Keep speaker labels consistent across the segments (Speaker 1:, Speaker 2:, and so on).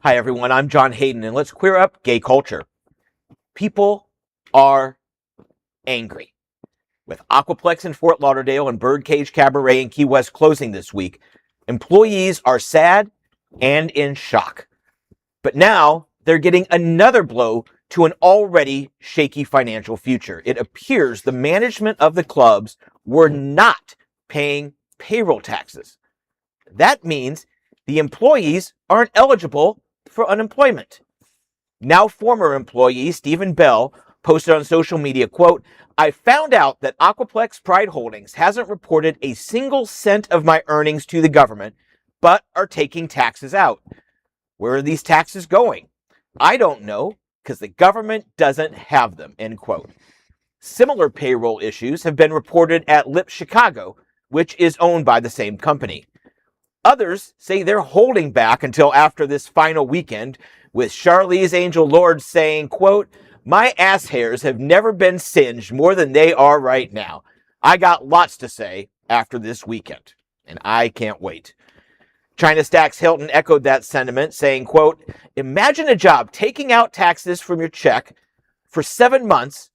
Speaker 1: Hi, everyone. I'm John Hayden, and let's queer up gay culture. People are angry. With AquaPlex in Fort Lauderdale and BIRDCAGE Cabaret in Key West closing this week, employees are sad and in shock. But now they're getting another blow to an already shaky financial future. It appears the management of the clubs were not paying payroll taxes. That means the employees aren't eligible for unemployment. Now former employee Stephen Bell posted on social media, quote, "I found out that AquaPlex PrideHoldings hasn't reported a single cent of my earnings to the government, but are taking taxes out. Where are these taxes going? I don't know, because the government doesn't have them," end quote. Similar payroll issues have been reported at Lip Chicago, which is owned by the same company. Others say they're holding back until after this final weekend, with CHARLIZE ANGEL LORDS saying, quote, "My ass hairs have never been singed more than they are right now. I got lots to say after this weekend, and I can't wait." CHYNA STACKZ HILTON echoed that sentiment, saying, quote, "Imagine a job taking out taxes from your check for 7 months,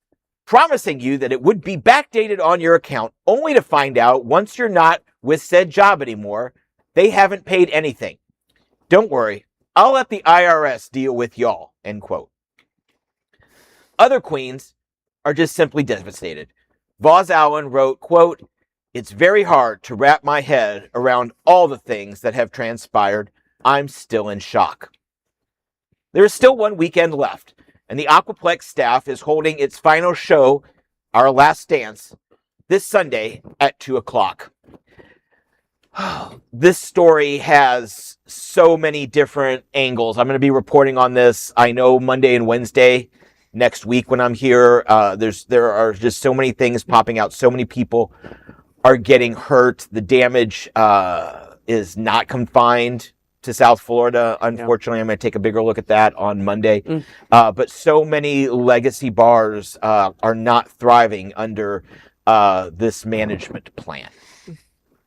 Speaker 1: promising you that it would be backdated on your account, only to find out once you're not with said job anymore, they haven't paid anything. Don't worry, I'll let the IRS deal with y'all," end quote. Other queens are just simply devastated. VAUZ Allen wrote, quote, "It's very hard to wrap my head around all the things that have transpired. I'm still in shock." There is still one weekend left, and the AquaPlex staff is holding its final show, Our Last Dance, this Sunday at 2 o'clock. This story has so many different angles. I'm going to be reporting on this, I know, Monday and Wednesday next week when I'm here. There are just so many things popping out. So many people are getting hurt. The damage is not confined to South Florida. Unfortunately, I'm going to take a bigger look at that on Monday. But so many legacy bars are not thriving under this management plan.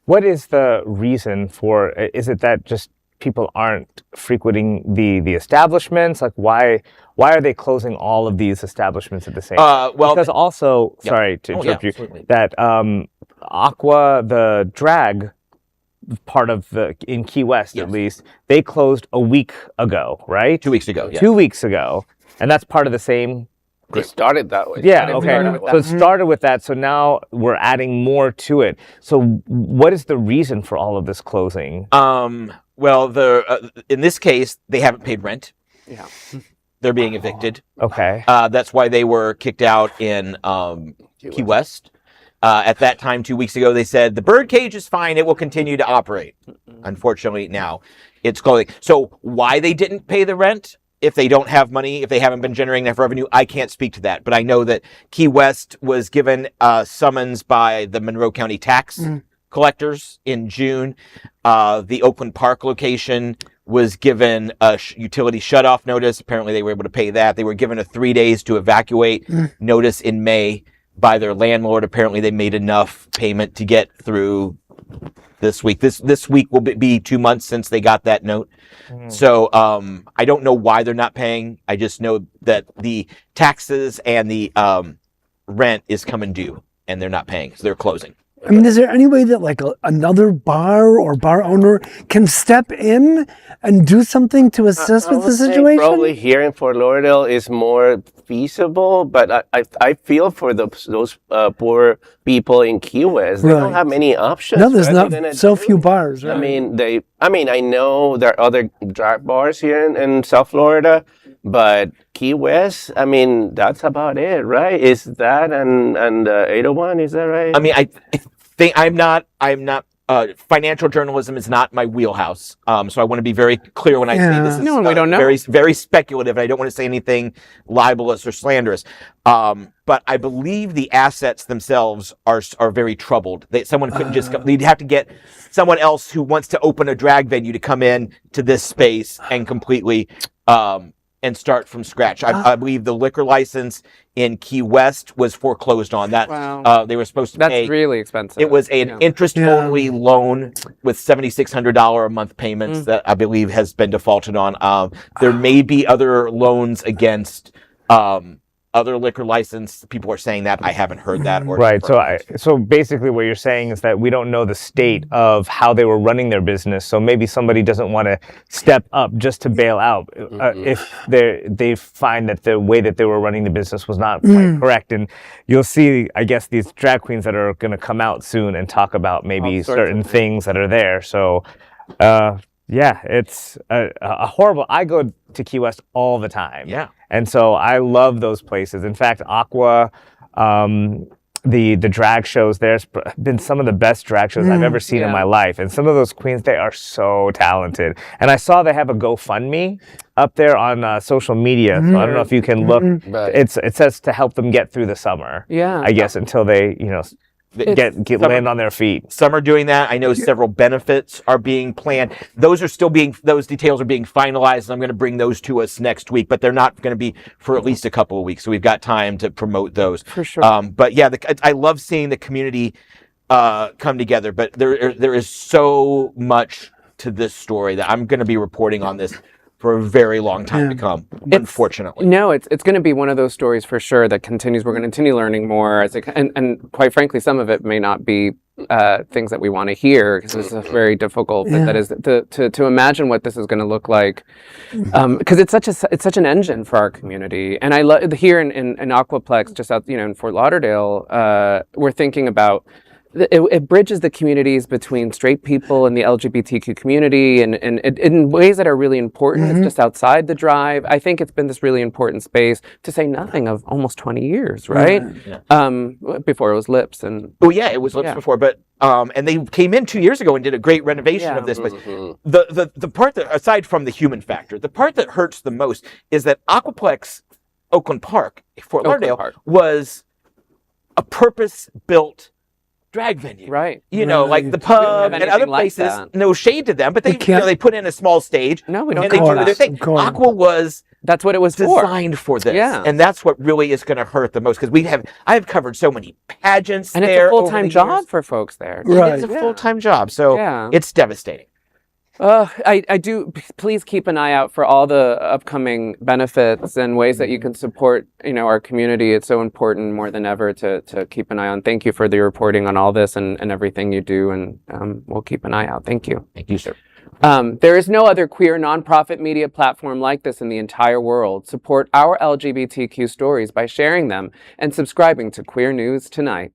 Speaker 2: What is the reason for, is it that just people aren't frequenting the establishments? Like why are they closing all of these establishments at the same time?
Speaker 1: Well,
Speaker 2: because also, sorry to interrupt you,
Speaker 1: absolutely.
Speaker 2: that Aqua, the drag part of in Key West at least, they closed a week ago, right?
Speaker 1: 2 weeks ago, yeah.
Speaker 2: 2 weeks ago. And that's part of the same.
Speaker 3: They started that way.
Speaker 2: Yeah, okay. So it started with that, so now we're adding more to it. So what is the reason for all of this closing?
Speaker 1: Well, in this case, they haven't paid rent. Yeah. They're being evicted.
Speaker 2: Okay.
Speaker 1: That's why they were kicked out in Key West. At that time, 2 weeks ago, they said, the BIRDCAGE is fine. It will continue to operate. Unfortunately, now it's closing. So why they didn't pay the rent? If they don't have money, if they haven't been generating enough revenue, I can't speak to that. But I know that Key West was given a summons by the Monroe County tax collectors in June. The Oakland Park location was given a utility shutoff notice. Apparently, they were able to pay that. They were given a 3 days to evacuate notice in May by their landlord. Apparently, they made enough payment to get through this week. This week will be 2 months since they got that note. So I don't know why they're not paying. I just know that the taxes and the rent is coming due, and they're not paying, so they're closing.
Speaker 4: I mean, is there any way that like another bar or bar owner can step in and do something to assist with the situation?
Speaker 3: Probably here in Fort Lauderdale is more feasible, but I feel for those poor people in Key West. They don't have many options.
Speaker 4: No, there's not so few bars. Right?
Speaker 3: I mean, I know there are other drag bars here in South Florida, but Key West, I mean, that's about it, right? Is that and 801? Is that right?
Speaker 1: I mean, I think I'm not. Financial journalism is not my wheelhouse. So I want to be very clear when I say this is
Speaker 5: we don't know.
Speaker 1: very, very speculative. And I don't want to say anything libelous or slanderous. But I believe the assets themselves are very troubled. Someone couldn't just come. They'd have to get someone else who wants to open a drag venue to come in to this space and completely and start from scratch. I believe the liquor license in Key West was foreclosed on. That
Speaker 5: Wow.
Speaker 1: they were supposed to
Speaker 5: That's
Speaker 1: pay.
Speaker 5: really expensive.
Speaker 1: It was an
Speaker 5: Yeah.
Speaker 1: interest-only loan with $7,600 a month payments that I believe has been defaulted on. There may be other loans against other liquor license. People are saying that. I haven't heard that. Or
Speaker 2: Right. So basically what you're saying is that we don't know the state of how they were running their business. So maybe somebody doesn't want to step up just to bail out if they find that the way that they were running the business was not quite correct. And you'll see, I guess, these drag queens that are going to come out soon and talk about maybe certain things that are there. So, yeah, it's a horrible. I go to Key West all the time.
Speaker 1: Yeah.
Speaker 2: And so I love those places. In fact, Aqua, the drag shows, there's been some of the best drag shows I've ever seen in my life. And some of those queens, they are so talented. And I saw they have a GoFundMe up there on social media. So I don't know if you can look. It says to help them get through the summer.
Speaker 5: Yeah.
Speaker 2: I guess until they, get land on their feet.
Speaker 1: Some are doing that. I know several benefits are being planned. Those details are being finalized. And I'm going to bring those to us next week, but they're not going to be for at least a couple of weeks. So we've got time to promote those.
Speaker 5: For sure.
Speaker 1: But yeah, I love seeing the community come together, but there is so much to this story that I'm going to be reporting on this for a very long time to come, unfortunately.
Speaker 5: No, it's going to be one of those stories for sure that continues. We're going to continue learning more, and quite frankly, some of it may not be things that we want to hear because it's very difficult. But that is to imagine what this is going to look like, because it's such an engine for our community. And I love here in AquaPlex, just out in Fort Lauderdale, we're thinking about. It bridges the communities between straight people and the LGBTQ community and in ways that are really important. It's just outside the drive. I think it's been this really important space, to say nothing of almost 20 years, right? Before it was Lips.
Speaker 1: Oh yeah, it was Lips before, but and they came in 2 years ago and did a great renovation of this place. The part that, aside from the human factor, the part that hurts the most is that AquaPlex Oakland Park, Fort Lauderdale, was a purpose-built drag venue,
Speaker 5: right?
Speaker 1: Like the pub and other places. No shade to them, but they put in a small stage.
Speaker 5: No, we don't.
Speaker 1: And they do their thing. Aqua was.
Speaker 5: That's what it was
Speaker 1: designed for this, and that's what really is going to hurt the most, because I have covered so many pageants,
Speaker 5: and
Speaker 1: there
Speaker 5: it's a full-time job for folks there.
Speaker 1: Right, it's a full-time job, so it's devastating.
Speaker 5: I do. Please keep an eye out for all the upcoming benefits and ways that you can support, our community. It's so important more than ever to keep an eye on. Thank you for the reporting on all this and everything you do, and we'll keep an eye out. Thank you.
Speaker 1: Thank you, sir.
Speaker 5: There is no other queer nonprofit media platform like this in the entire world. Support our LGBTQ stories by sharing them and subscribing to Queer News Tonight.